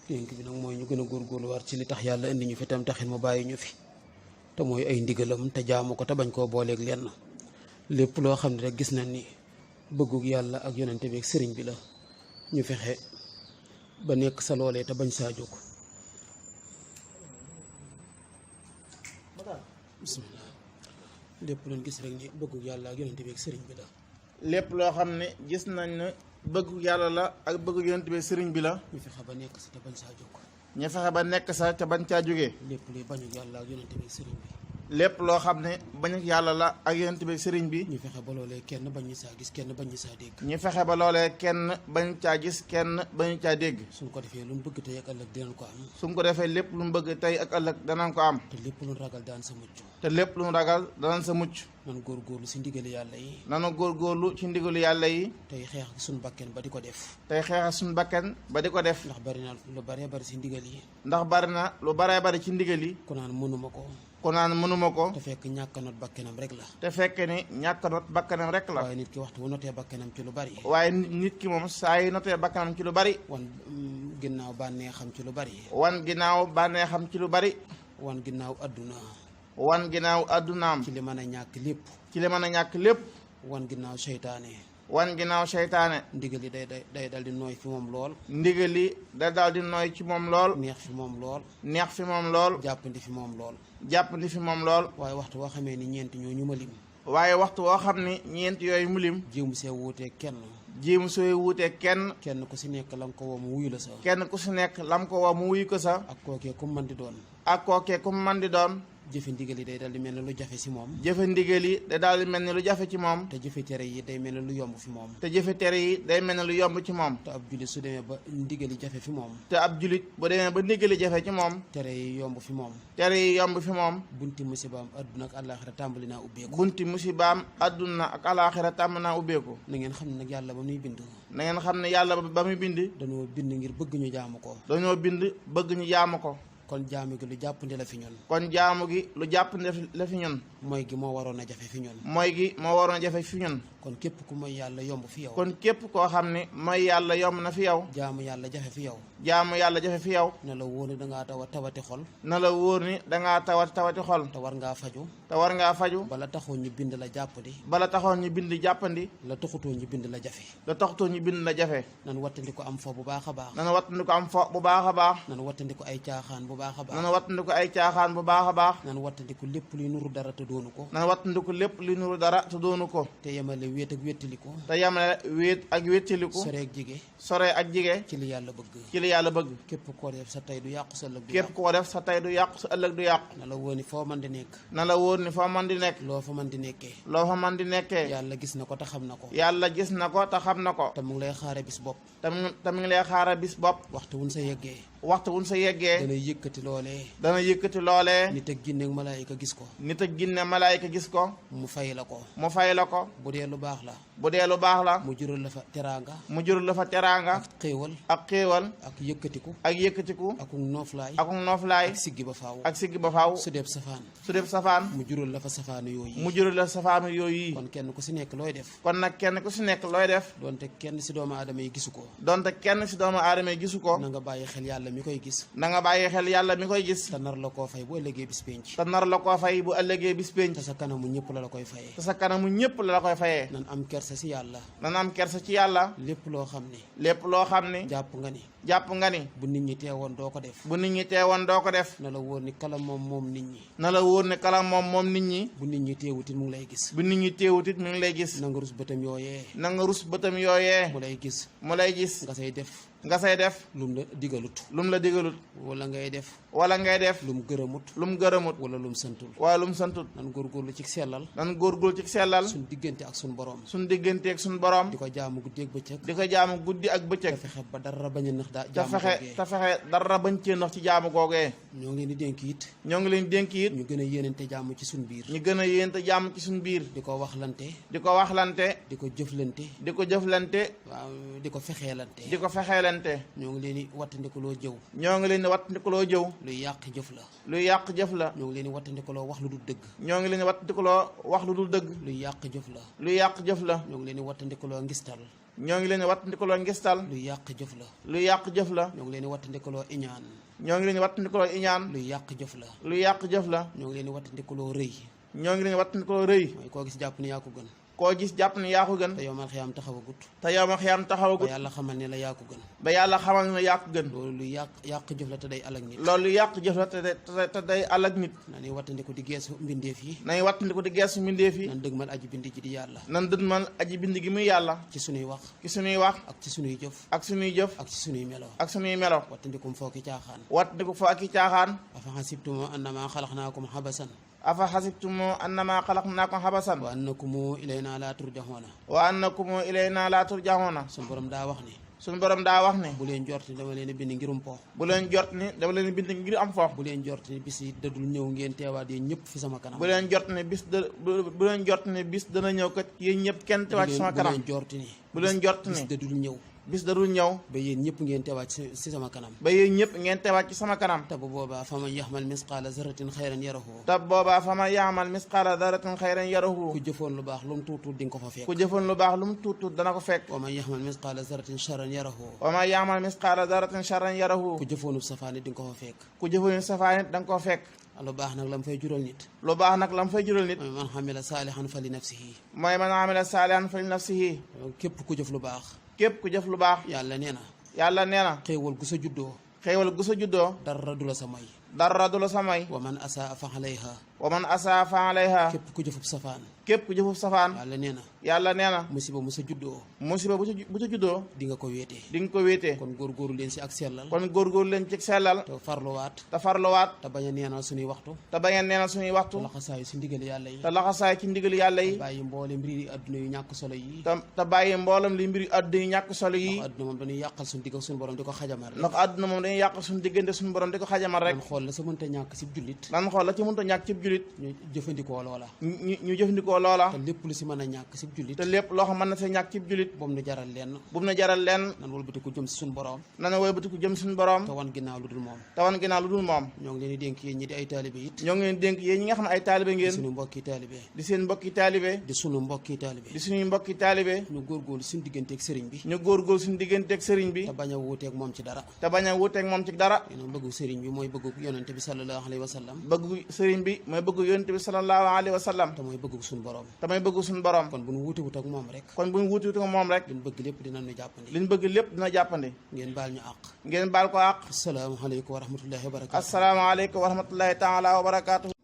dénk bi nag mooy ñu gën a góorgóorluwaat ci li tax yàlla indi ñu fi tam taxit mu bàyyi ñu fi te mooy ay ndigalam te jaamu ko te bañ koo booleeg lenn lépp loo xam ne rek gis nañ ni bëggug yàlla ak yonente bi ak sëriñ bi la ñu fexe ba nekk sa loolee te bañ saa jóg. bismillah lépp luñ gis rek ni bëggug yàlla ak yonente bi ak sëriñ bi la. lépp loo xam ne gis nañ ne bëggu yàlla la ak bëggu yonent bi sëriñ bi la. ñu fexe ba nekk sa te bañ saa jóg. ñu fexe ba nekk sa te bañ caa jógee. lépp luy bañug yàlla ak yonente bi ak sëriñ bi. lépp loo xam ne bañu yàlla la ak yonent bi sëriñ bi. ñu fexe ba loolee kenn bañ ñu saa gis kenn bañ ñu saa dégg. ñu fexe ba loolee kenn bañ caa gis kenn bañu caa dégg. suñ ko defee lu mu bëgg tey ak ëllëg dinañ ko am. suñ ko defee lépp lu mu bëgg tey ak ëllëg danañ ko am. te lépp lu ragal daan sa mucc. te lépp lu mu ragal danañ sa mucc. nan góorgóorlu si ndigali yàlla yi. nanu góorgóorlu ci ndigalu yàlla yi. tey xeex suñu bakken ba di ko def. tey xeex suñu bakken ba di ko def. ndax bari na lu baree bari si ndigal yi. ndax bari na lu baree bari ci ndigal yi. ku naan mënuma ko. ku naan mënuma ko. te fekk ñàkk not bakkenam rek la. te fekk ni ñàkk not bakkanam rek la. waaye nit ki waxtu bu notee bakkenam ci lu bari. waaye nit ki moom saa yi notee bakkanam ci lu bari. wan ginnaaw bànnee xam ci lu bari. wan ginnaaw bànnee xam ci lu bari. wan ginnaaw adduna. wan ginnaaw addunaam. ci li mën a ñàkk lépp. ci li mën a ñàkk lépp. wan ginnaaw seytaane. wan ginnaaw seytaane. ndigal yi day dal di nooy fi moom lool. ndigal yi da daal di nooy ci moom lool. neex fi moom lool. neex fi moom lool. jàppandi fi moom lool. jàppandi fi moom lool. waaye waxtu boo xamee ni ñeenti ñoo ñu ma lim. waaye waxtu woo xam ni ñeent yooyu mu lim. jéemu see wuutee kenn. jéemu sooy wuutee kenn. kenn ku si nekk lam ko woo mu wuyu la sa. kenn ku si nekk lam ko woo mu wuyu ko sa. ak kookee ku man di doon. ak kookee ku man di doon. jëfe ndigal yi day dal di mel ne lu jafe si moom. jëfe ndigal yi da daal di mel ni lu jafe ci moom. te jëfe tere yi day mel ne lu yomb fi moom. te jëfe tere yi day mel ne lu yomb ci moom. te ab julit su demee ba ndigal yi jafe fi moom. te ab julit bu demee ba ndigal yi jafe ci moom. tere yi yomb fi moom. tere yi yomb fi moom. bunti musibaam adduna ak àllaaxira tàmbali naa ubbeeku. bunti musibaam adduna ak àllaaxira tàmbali naa ubbeeku. na ngeen xam ne nag yàlla ba muy bind. na ngeen xam ne yàlla ba muy bind. dañoo bind ngir bëgg ñu jaamu ko. dañoo bind bëgg ñu jaamu ko. kon jaamu gi lu jàppandi la fi ñun. kon jaamu gi lu jàppandi la fi ñun. mooy gi moo waroon a jafe fi ñun. mooy gi moo waroon a jafe fi ñun. kon képp ku mooy yàlla yomb fi yow. kon képp koo xam ne mooy yàlla yomb na fi yow. jaamu yàlla jafe fi yow. jaamu yàlla jafe fi yow. na la wóor ni dangaa tawati xol. na la wóor ni dangaa tawati xol. te war ngaa faju. te war ngaa faju. bala taxoon ñu bind la jàppandi. bala taxoon ñu bind jàppandi. la taxutoo ñu bind la jafe. la taxutoo ñu bind la jafe. nan wattandi ko am fo bu baax a baax. nan wattandi ko am fo bu baax a baax. nan wattandi ko ay caaxaan bu baax a baax. nan wattandi ko ay caaxaan bu baax a baax. nan wattandi ko lépp luy nuru dara te doonu ko. nan wattandi ko lépp luy nuru dara te doonu ko. te yemale wéet ak wéttaliku. te yemale wéet ak wéttaliku. sore ak jige. sore ak jige. ci li yàlla bëgg. ci li yàlla bëgg. képp koo def sa tey du yàqu sa ëllëg du yàqu. képp koo def sa tey du yàqu sa ëllëg du yàqu. na la wóor ni foo man di nekk. na la wóor ni foo man di nekk. loo fa man di nekkee. loo fa man di nekkee. yàlla gis na ko te xam na ko. yàlla gis na ko te xam na ko. te mu ngi lay xaare bis bopp. te mu ngi lay xaare bis bopp. waxtu wuñ sa yeggee. waxtu wuñ sa yeggee. dana yëkkati loolee. dana yëkkati loolee. nit ak ginne ak malaayika gis ko. nit ak ginne malaayika gis ko. mu fay la ko. mu fay la ko. bu dee lu baax la. bu dee lu baax la. mu jural la fa teraanga. mu jural la fa teraanga. ak xéewal. ak xéewal. ak yëkkatiku. ak yëkkatiku. ak nooflaay. ak nooflaay. ak siggi ba faaw. ak siggi ba faaw. su dee safaan. su dee safaan. mu jural la fa safaanu yooyu. mu jural la safaanu yooyu. kon kenn ku si nekk looy def. kon nag kenn ku si nekk looy def. donte kenn si doomu aadama yi gisu ko. donte kenn si doomu aadama yi gisu ko. na nga bàyyi xel yàlla mi koy gis. na nga bàyyi xel yàlla mi koy gis. te nar la koo fay bu ëllëgee bis penc. te nar la koo fay bu ëllëgee bis penc. te sa kanamu ñëpp la koy fayee. te sa kanamu ñëpp la koy fayee. nan am kersa si yàlla. nan am kersa ci yàlla. lépp loo xam ne. lépp loo xam ne. jàpp nga ni. jàpp nga ni. bu nit ñi teewoon doo ko def. bu nit ñi teewoon doo ko def. na la wóor ni kala moom nit ñi. na la wóor ni kala moom nit ñi. bu nit ñi teewutit mu ngi lay gis. bu nit ñi teewutit mu ngi lay gis. na nga rus bëtam yooyee. na nga rus bëtam yooyee. mu lay gis. mu lay gis. nga say def. lum la digalut. lum la digalut. wala ngay def. wala ngay def. lum gërëmut. lum gërëmut. wala lum santul. wala lum santul. nan góorgóorlu ci sellal. nan góorgóorlu ci sellal. suñ diggante ak suñ borom. suñ diggante ak suñ borom. di ko jaamu guddi ak bëccëg. di ko jaamu guddi ak bëccëg. te fexe ba dara bañ a nax te fexe dara bañ cee nax ci jaamu googee. ñoo ngi leen di dénk it. ñoo ngi leen di dénk it. ñu gën a yéenante jaamu ci suñ biir. ñu gën a yéenante jaamu ci suñ biir. di ko waxlante. di ko waxlante. di ko jëflante. di ko jëflante. waaw di ko fexeelante. di ko fexeelante. ñoo ngi leen di wattandikuloo jëw. ñoo ngi leen di wattandikuloo jëw. luy yàq jëf la. luy yàq jëf la. ñoo ngi leen di wattandikuloo wax lu dul dëgg. ñoo ngi leen di wattandikuloo wax lu dul dëgg. luy yàq jëf la. luy yàq jëf la. ñoo ngi leen di wattandikuloo ngistal. ñoo ngi leen di wattandikuloo ngistal. luy yàq jëf la. luy yàq jëf la. ñoo ngi leen di wattandikuloo iñaan. ñoo ngi leen di wattandikuloo iñaan. luy yàq jëf la. luy yàq jëf la. ñoo ngi leen di wattandikuloo rëy. ñoo ngi leen di wattandikuloo rëy. mooy koo gis jàpp ni yaa ko gën. koo gis jàpp ne yaa ko gën. te yowmal xiyaam taxawagut. te yowmal xiyaam taxawagut. ba yàlla xamal ne la yaa ko gën. ba yàlla xamal ne yaa ko gën. loolu luy yàq jëf la te day alak nit. loolu yàq jëf la te day alak nit. nañuy wattandiku di geesu mbindeef yi. nañuy wattandiku di geesu mbindeef yi. nan dëgmal aji bind ji di yàlla. nan dëgmal aji bind gi muy yàlla. ci sunuy wax. ci sunuy wax. ak ci sunuy jëf. ak sunuy jëf. ak ci sunuy melo. ak sunuy melo. wattandikum fooki caaxaan. wattandiku fooki caaxaan. afa xasibtum annama xalaqnaakum xabasan. afa xasibtum annama xalaqnaakum xabasan. wa annakum ilayna la turjaxoona. wa annakum ilayna la turjaxoona. suñu borom daa wax ni. suñu borom daa wax ne. bu leen jort ni dama leen bind ngirum po. bu leen jort ni dama leen bind ngir am fo. bu leen jort ni bis yi dadul ñëw ngeen teewaat yéen ñëpp fi sama kanam. bu leen jort ne bu leen jort ne bis dana ñëw kat yéen ñëpp kenn teewaat ci sama kanam. bu leen jort ni. bu leen jort ne bis dadul ñëw. bis darul ñëw. ba yéen ñëpp ngeen teewaat ci sama kanam. ba yéen ñëpp ngeen teewaat ci sama kanam. te bu boobaa fa man yaxmal misqaala zarratin xayran yarahu. te boobaa fa man yaxmal misqaala zarratin xayran yarahu. ku jëfoon lu baax lu mu tuut di nga ko fa fekk. ku jëfoon lu baax lu mu tuut dana ko fekk. wa man yaxmal misqaala zarratin charran yarahu. wa man yaxmal misqaala zarratin charran yarahu. ku jëfoonu safaan di nga ko fa fekk. ku jëfoonu safaan da nga ko fekk. lu baax nag la mu fay jural nit. lu baax nag la mu fay jural nit. mooy man xamila saalihan fa li nafsihi. mooy man xamila saalihan fa li nafsihi. képp ku jëf lu baax. képp ku jëf lu baax. yàlla nee na. yàlla nee na. xéewal gu sa juddoo. xéewal gu sa juddoo. dara du la sa may. dara du la sa may. wa man asaa fa alayha. wa man asaa fa alayha. képp ku jëfub safaan. képp ku jëfub safaan. yàlla nee na. yàlla nee na. musiba mu sa juddoo. musiba bu sa juddoo. di nga ko wéetee. di nga ko wéetee. kon góorgóorlu leen si ak sellal. kon góorgóorlu leen ci sellal. te farluwaat. te farluwaat. te bañ a neenal suñuy waxtu. te bañ a neenal suñuy waxtu. te laxasaayu si ndigali yàlla yi. te laxasaayu ci ndigali yàlla yi. te bàyyi mboolem mbiri adduna yu ñàkk solo yi. te bàyyi mboolem li mbiri adduna yu ñàkk solo yi. ndax adduna moom dañuy yàqal suñu digg ak suñu borom di ko xajamal rek. ndax adduna moom dañuy yàqal suñu diggante suñu borom di ko xajamal rek. nan xool la sa mënta ñàkk si jullit. nan xool la ci mënta ñàkk ci jullit. ñu jëfandikoo loola. ñu jëfandikoo loola. te lépp lu si mën a ñàkk si jullit. te lépp loo xam mën na see ñàkk ci jullit. bu mu nu jaral lenn. bu mu nu jaral lenn. nan wëlbatiku jëm si suñu borom. nan wëlbatiku jëm suñu borom. te wan ginnaaw lu dul moom. te wan ginnaaw lu dul moom. ñoo ngi leen di dénk yéen ñi di ay taalibe it. ñoo ngi leen di dénk yéen ñi nga xam ne ay taalibe ngeen. di suñu mbokki taalibe. di seen mbokki taalibe. di suñu mbokki taalibe. di suñuy mbokki taalibe. ñu góorgóorlu suñu digganteeg sëriñ bi. ñu góorgóorlu suñu digganteeg sëriñ bi. te bañ a wuuteeg moom ci dara. te bañ a wuuteeg moom ci dara. bëggu sëriñ bi mooy bëggu yonente bi sallallahu alayhi wa sallam. bëggu sëriñ bi mooy bëggu yonente bi sallallahu alayhi wa sallam. te mooy bëggu suñu borom. te mooy bëggu suñu borom. kon bu ñu wuute wut ak moom rek. kon bu ñu wuute wut ak moom rek. liñ bëgg lépp dina ñu jàppandi. liñ bëgg lépp dina jàppandi. ngeen baal ñu àq. ngeen baal ko àq. asalaamaaleykum wa rahmatullahi wa barakaatu. asalaamaaleykum wa rahmatullahi taala wa barakaatu.